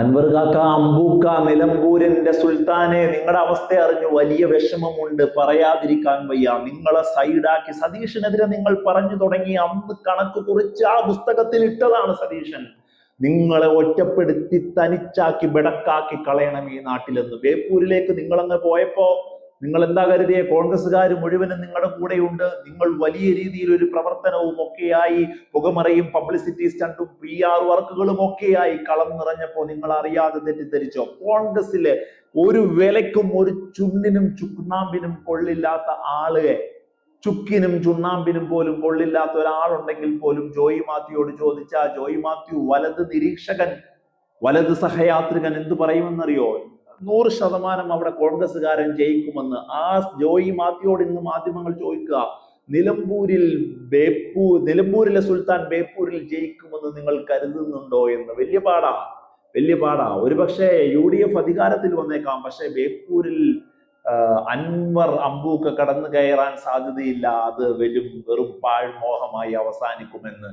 അൻവർ കാക്ക, അമ്പൂക്ക, നിലമ്പൂരിന്റെ സുൽത്താനെ, നിങ്ങളുടെ അവസ്ഥ അറിഞ്ഞു വലിയ വിഷമമുണ്ട്, പറയാതിരിക്കാൻ വയ്യ. നിങ്ങളെ സൈഡാക്കി സതീഷിനെതിരെ നിങ്ങൾ പറഞ്ഞു തുടങ്ങി. അന്ന് കണക്ക് കുറിച്ച് ആ പുസ്തകത്തിൽ ഇട്ടതാണ് സതീശൻ. നിങ്ങളെ ഒറ്റപ്പെടുത്തി തനിച്ചാക്കി ബെടക്കാക്കി കളയണം ഈ നാട്ടിലെന്ന്. ബേപ്പൂരിലേക്ക് നിങ്ങളങ്ങ് പോയപ്പോ നിങ്ങൾ എന്താ കരുതിയെ? കോൺഗ്രസ്സുകാർ മുഴുവനും നിങ്ങളുടെ കൂടെയുണ്ട്. നിങ്ങൾ വലിയ രീതിയിൽ ഒരു പ്രവർത്തനവും ഒക്കെയായി, പുകമറയും പബ്ലിസിറ്റി സ്റ്റണ്ടും PR വർക്കുകളും ഒക്കെയായി കളം നിറഞ്ഞപ്പോ നിങ്ങൾ അറിയാതെ തെറ്റിദ്ധരിച്ചോ? കോൺഗ്രസിലെ ഒരു വിലക്കും ഒരു ചുണ്ടിനും ചുണ്ണാമ്പിനും കൊള്ളില്ലാത്ത ആളുകളെ, ചുക്കിനും ചുണ്ണാമ്പിനും പോലും കൊള്ളില്ലാത്ത ഒരാളുണ്ടെങ്കിൽ പോലും ജോയി മാത്യുയോട് ചോദിച്ചാൽ ജോയി മാത്യു വലത് നിരീക്ഷകൻ, വലത് സഹയാത്രികൻ എന്തു പറയുമെന്നറിയോ? 100% അവിടെ കോൺഗ്രസ്സുകാരൻ ജയിക്കുമെന്ന്. ആ ജോയി മാത്യുയോട് ഇന്ന് മാധ്യമങ്ങൾ ചോദിക്കുക, നിലമ്പൂരിലെ സുൽത്താൻ ബേപ്പൂരിൽ ജയിക്കുമെന്ന് നിങ്ങൾ കരുതുന്നുണ്ടോ എന്ന്. വലിയ പാടാ. ഒരുപക്ഷെ UDF അധികാരത്തിൽ വന്നേക്കാം, പക്ഷെ ബേപ്പൂരിൽ അൻവർ അമ്പൂക്ക കടന്നു കയറാൻ സാധ്യതയില്ല. അത് വെറും പാഴ്മോഹമായി അവസാനിക്കുമെന്ന്